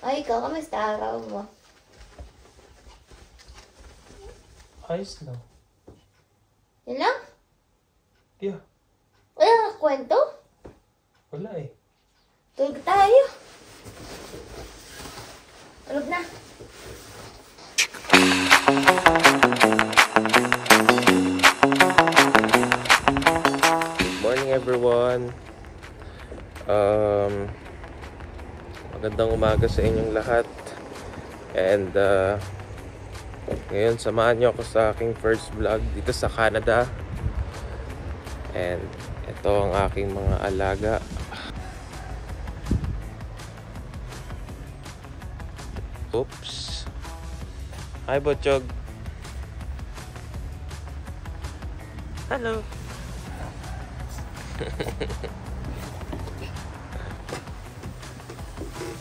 Ay, ikaw, kamusta araw mo? Ayos lang. Yun lang? Yeah. Wala kang kwento? Wala eh. Tulog tayo. Tulog na. Good morning everyone. Magandang umaga sa inyong lahat. And ngayon samahan niyo ako sa aking first vlog dito sa Canada. And ito ang aking mga alaga. Oops. Hi Botchog. Hello.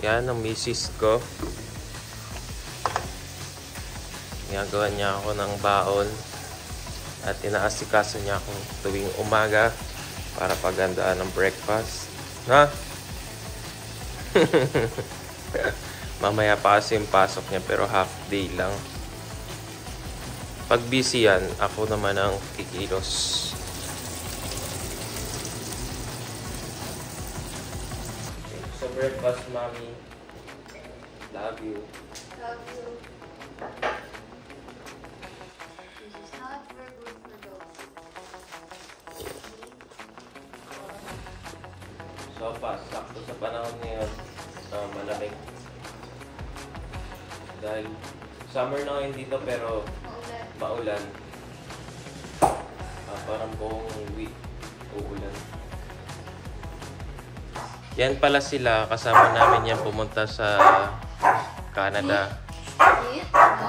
Yan ang misis ko. Ginagawa niya ako ng baon at inaasikaso niya ako tuwing umaga para pagandaan ng breakfast. Ha? Mamaya pa kasi yung pasok niya pero half day lang. Pag busy yan, ako naman ang kikilos. So breakfast, mommy. Love you. Love you. This is not very good for dogs. So fast, sakto sa panahon ngayon. Malamig. Dahil summer na ngayon dito pero maulan. Parang buong week uulan. Yan pala sila, kasama namin yan pumunta sa Canada.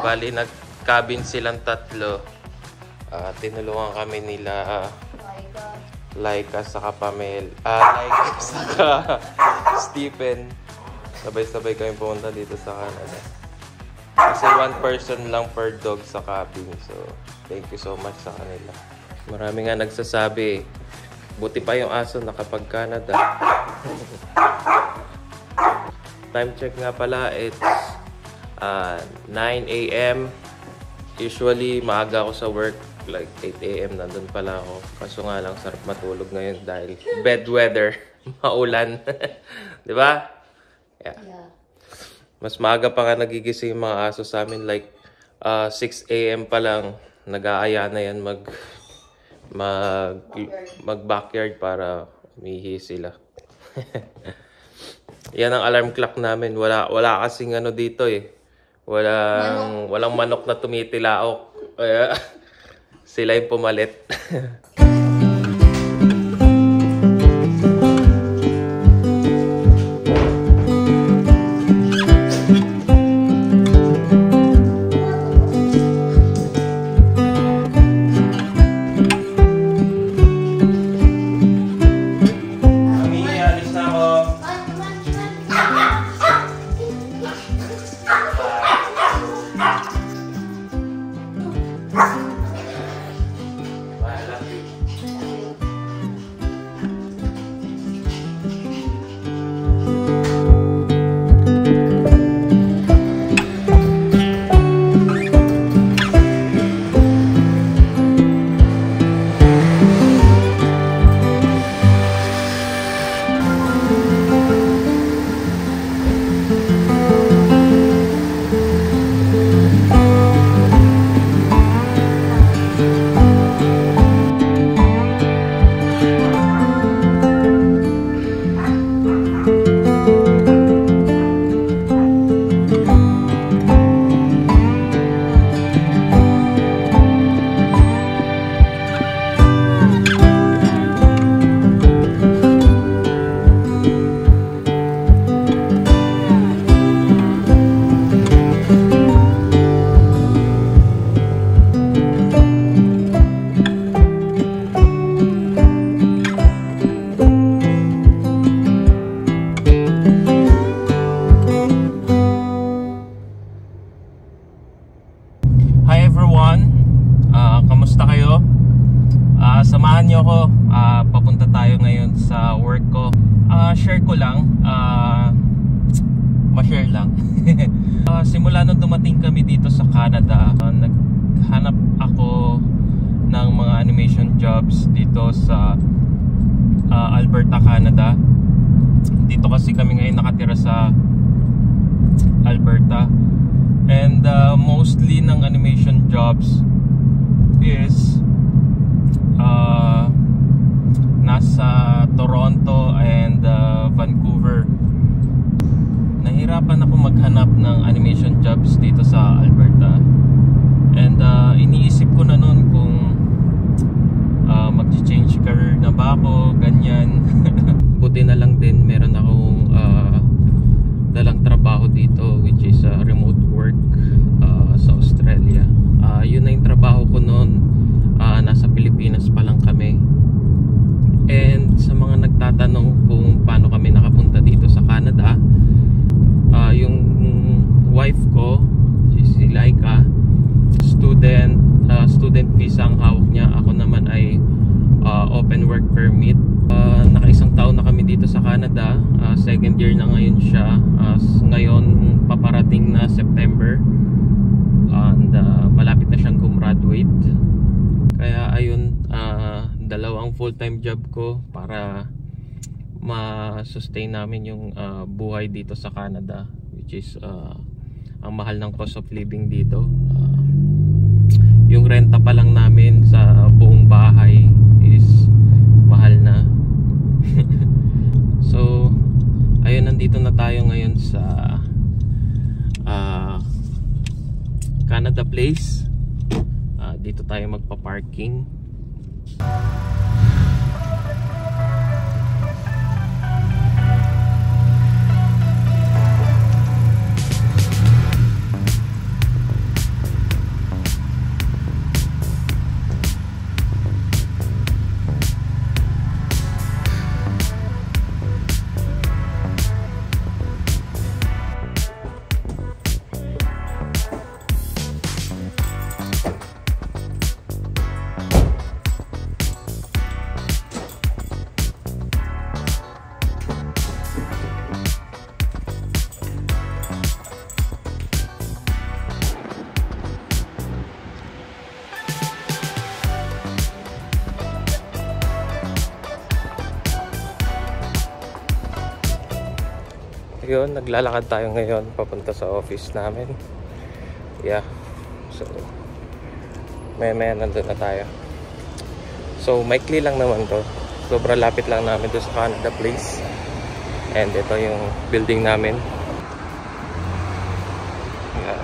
Bali, nag-cabin silang tatlo. Tinulungan kami nila Laika saka Pamel. Laika saka Stephen. Sabay-sabay kami pumunta dito sa Canada. Kasi one person lang per dog sa cabin. So, thank you so much sa kanila. Marami nga nagsasabi, buti pa yung aso nakapag Canada. Time check nga pala, it's 9 a.m. Usually, maaga ako sa work. Like 8 a.m. nandun pala ako. Kaso nga lang, sarap matulog ngayon dahil bad weather. Maulan. Di ba? Yeah. Mas maaga pa nga nagigising yung mga aso sa amin. Like 6 a.m. pa lang, nag-aaya na yan mag-backyard para umihi sila. Yan ang alarm clock namin. Wala kasing ano dito eh. Walang manok na tumitilaok. Kaya sila yung pumalit. share lang. Simula nung dumating kami dito sa Canada, naghanap ako ng mga animation jobs dito sa Alberta, Canada. Dito kasi kami ngayon nakatira sa Alberta. And mostly ng animation jobs is nasa Toronto and Vancouver. Nahirapan ako maghanap ng animation jobs dito sa Alberta. And iniisip ko na noon kung mag-change career na ba ako, ganyan. Buti na lang din meron akong dalang trabaho dito, which is remote work sa Australia. Yun na yung trabaho ko noon. Nasa Pilipinas pa lang kami. And sa mga nagtatanong kung paano kami nakapunta dito sa Canada, yung wife ko, si Laika, student visa ang hawak niya. Ako naman ay open work permit. Naka-isang taon na kami dito sa Canada. Second year na ngayon siya. Ngayon paparating na September, and malapit na siyang gumraduate. Kaya ayun, dalawang full-time job ko para ma-sustain namin yung buhay dito sa Canada, which is ang mahal ng cost of living dito. Yung renta pa lang namin sa buong bahay is mahal na. So ayun, nandito na tayo ngayon sa Canada Place. Dito tayo magpa-parking. Yun, naglalakad tayo ngayon papunta sa office namin. Yeah. So maya nandun na tayo. So maikli lang naman to. Sobrang lapit lang namin to sa Canada Place. And ito yung building namin. Yeah.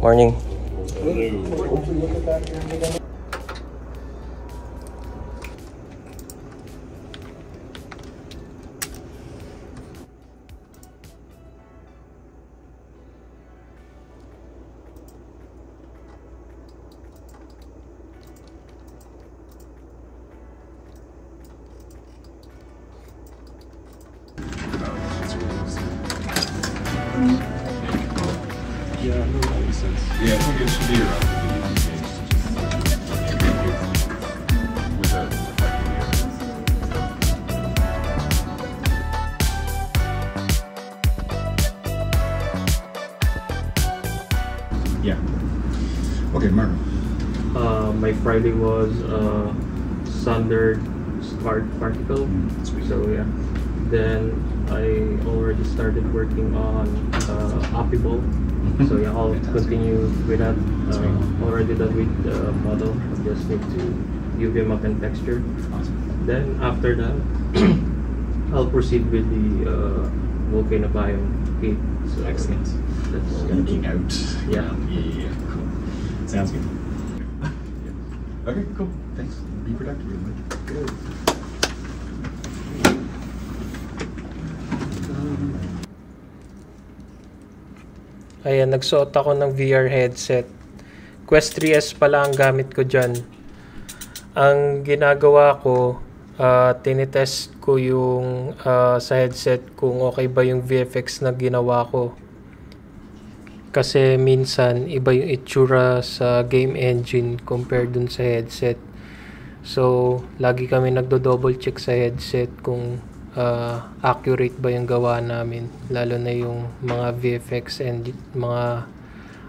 Morning. Yeah, no, that makes sense. Yeah, I think it should be around with a yeah. Okay, Marvin. My Friday was standard start particle. So yeah. Then I already started working on Appiball. So yeah, I'll continue with that. Already done with the model. I just need to UV map and texture. Then after that, I'll proceed with the Volcano Biome kit. So Excellent. That's Looking out. Yeah. Yeah. Cool. Sounds good. Yeah. Okay. Cool. Thanks. Be productive. Good. Ayan, nagsuot ako ng VR headset. Quest 3S pala ang gamit ko dyan. Ang ginagawa ko, tinitest ko yung sa headset kung okay ba yung VFX na ginawa ko. Kasi minsan, iba yung itsura sa game engine compared dun sa headset. So, lagi kami nagdo-double check sa headset kung accurate ba yung gawa namin. Lalo na yung mga VFX and mga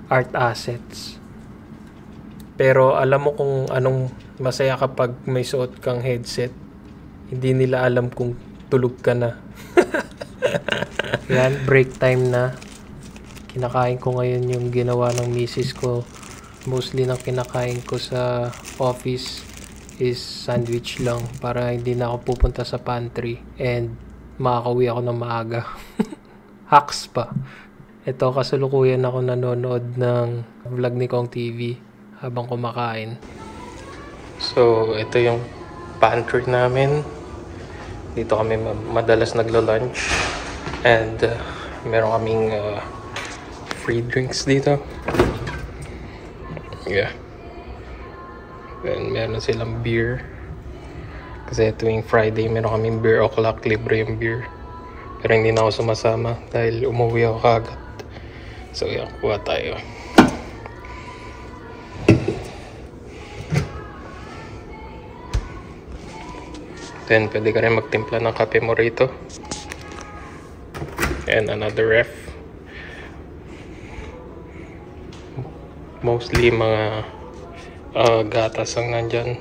art assets. Pero alam mo kung anong masaya kapag may suot kang headset. Hindi nila alam kung tulog ka na. Yan, break time na. Kinakain ko ngayon yung ginawa ng misis ko. Mostly ng kinakain ko sa office is sandwich lang para hindi na ako pupunta sa pantry and makakauwi ako ng maaga. Hacks pa. Ito, kasalukuyan ako nanonood ng vlog ni Kong TV habang kumakain. So, ito yung pantry namin. Dito kami madalas naglo-lunch and meron kaming free drinks dito. Yeah. And meron silang beer. Kasi tuwing Friday meron kaming beer o'clock, libre yung beer. Pero hindi na ako sumasama dahil umuwi ako kagad. So yeah, kuha tayo. Then pwede ka rin magtimpla ng kape mo rito. And another ref. Mostly mga gatas ang nandyan.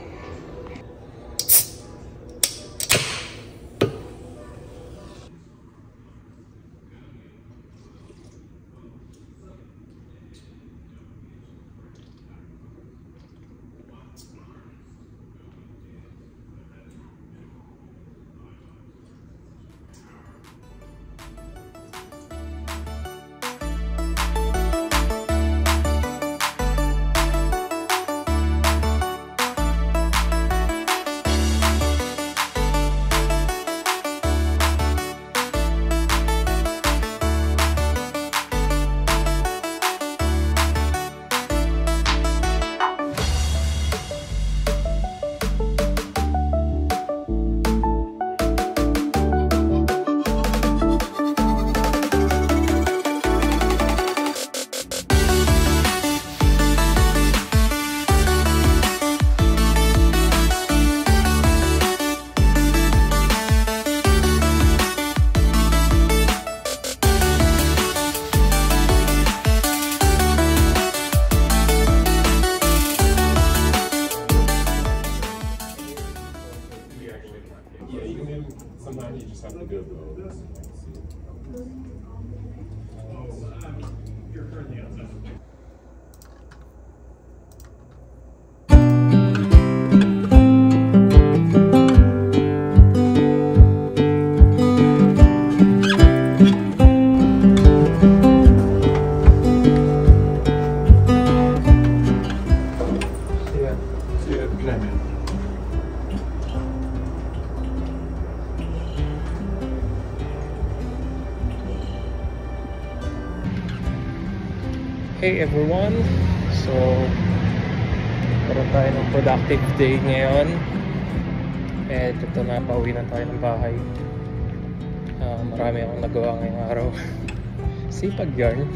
Sometimes you just have to go though. Hey everyone! So, karoon tayo ng productive day ngayon. And ito na, pauwi na tayo ng bahay. Marami akong nagawa ngayong araw. Sipag yarn.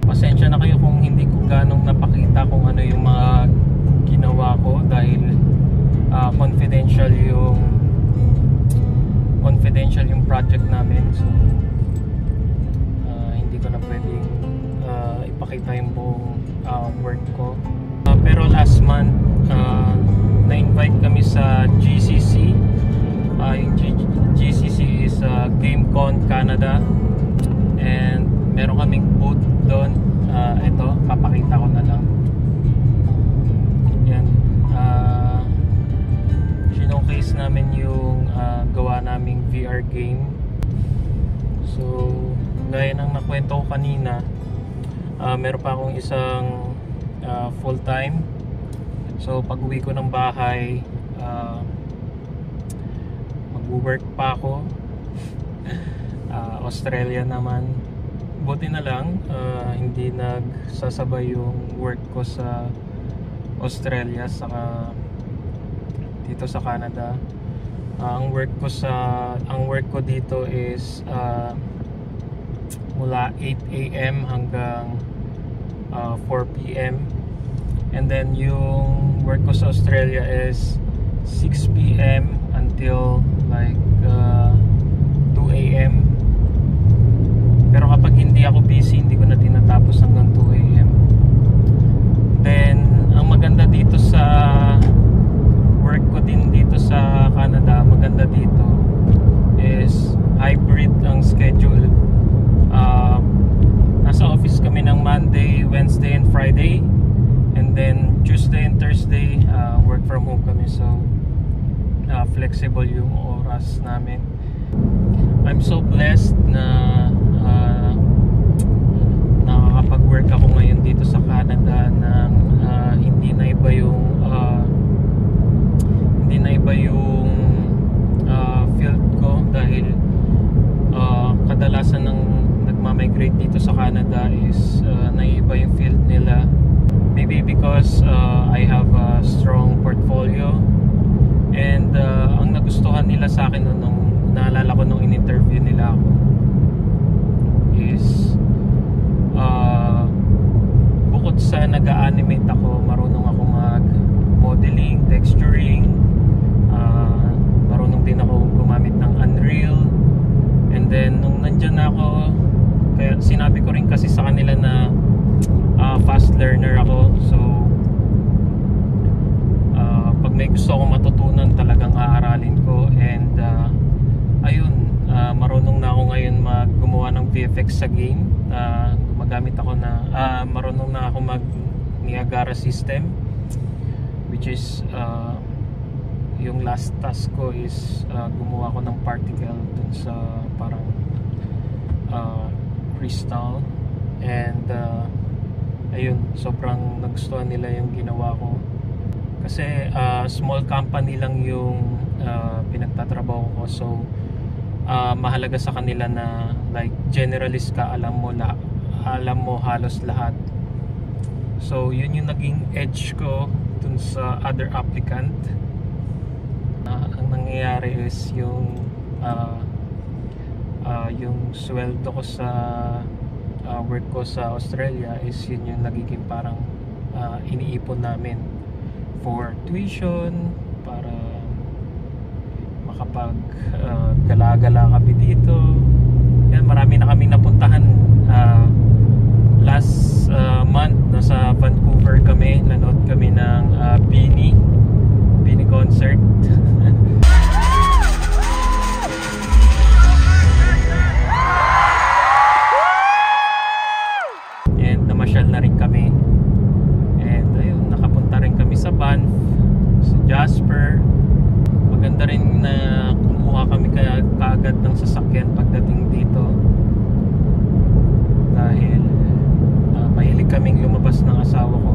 Pasensya na kayo kung hindi ko ganong napakita kung ano yung mga ginawa ko dahil confidential yung project namin. So work ko. Pero last month, na-invite kami sa GCC. Yung GCC is GameCon Canada. And meron kaming booth doon. Ito, papakita ko na lang. Yan. Showcase namin yung gawa naming VR game. So, gaya ng nakwento ko kanina, meron pa akong isang full-time. So, pag uwi ko ng bahay, mag-work pa ako. Australia naman. Buti na lang, hindi nagsasabay yung work ko sa Australia saka dito sa Canada. Ang work ko dito is mula 8 AM hanggang 4 PM. And then yung work ko sa Australia is 6 PM until like 2 AM. Pero kapag hindi ako busy, hindi ko na tinatapos hanggang 2 AM. Then ang maganda dito sa work ko din dito sa Canada, maganda dito is hybrid ang schedule. Nasa office kami ng Monday, Wednesday, and Friday, and then Tuesday and Thursday work from home kami. So flexible yung oras namin. I'm so blessed na nakakapag-work ako ngayon dito sa Canada ng hindi na iba yung field ko, dahil kadalasan ng nagmamigrate dito sa Canada is naiiba yung field nila. Maybe because I have a strong portfolio, and ang nagustuhan nila sa akin nung naalala ko nung in-interview nila ako is bukod sa nag-a-animate ako, marunong ako mag-modeling, texturing, marunong din ako gumamit ng Unreal. And then nung nandyan na ako, kaya sinabi ko rin kasi sa kanila na fast learner ako. So pag may gusto akong matutunan, talagang aaralin ko. And ayun, marunong na ako ngayon gumawa ng VFX sa game. Gumagamit ako marunong na ako mag Niagara system, which is yung last task ko is gumawa ko ng particle dun sa parang crystal. And ayun, sobrang nagustuhan nila yung ginawa ko kasi small company lang yung pinagtatrabaho ko. So mahalaga sa kanila na like generalist ka, alam mo halos lahat. So yun yung naging edge ko dun sa other applicant. Ang nangyayari is yung sweldo ko sa work ko sa Australia is yun yung nagiging parang iniipon namin for tuition, para makapag gala-gala kami dito. Yan, marami na kaming napuntahan. Last month nasa Vancouver kami, nanood kami ng Beanie concert. And namasyal na rin kami. And ayun, nakapunta rin kami sa Banff, sa Jasper. Maganda rin na kumuha kami kaagad ng sasakyan pagdating dito, dahil mahilig kaming lumabas ng asawa ko.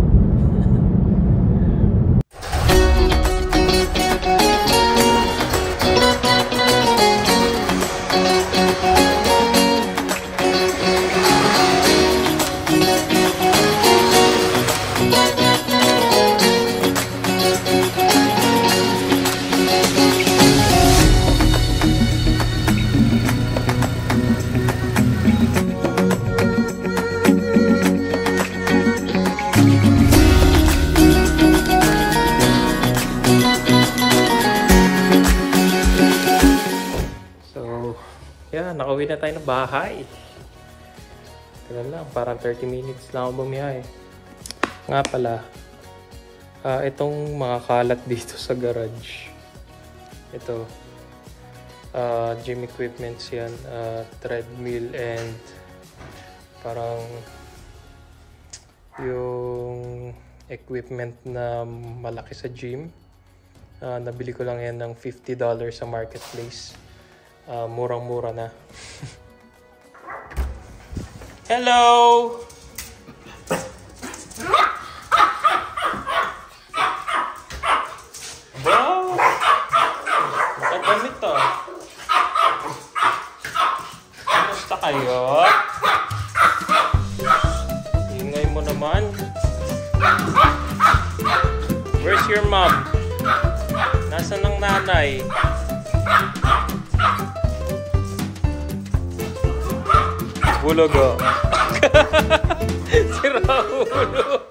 Nakauwi na tayo ng bahay. Tignan lang, parang 30 minutes lang ako bumiyahe. Nga pala, itong mga kalat dito sa garage. Ito, gym equipments yan, treadmill and parang yung equipment na malaki sa gym. Nabili ko lang yan ng $50 sa marketplace. Murang-mura na. Hello! Wow! Nakadamit to. Kamusta kayo? Ingay mo naman. Where's your mom? Nasaan ang nanay? Bulogo. Si Raulo.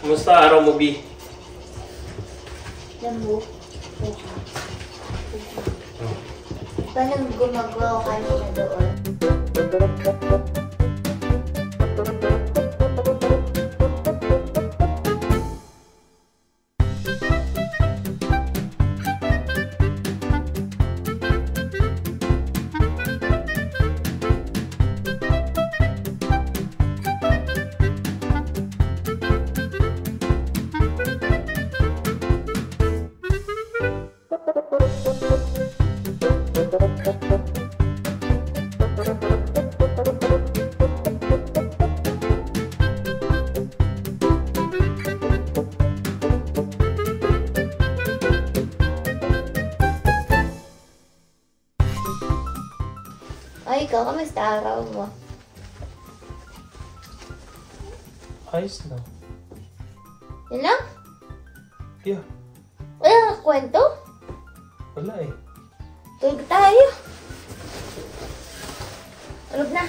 Kumusta araw mo, B? Lambo. Paano gumagawa ka na doon? Ay, ikaw, kamusta araw mo? Ayos na. Yun lang? Yeah. Wala kang kwento? Wala eh. Tulog tayo. Tulog na.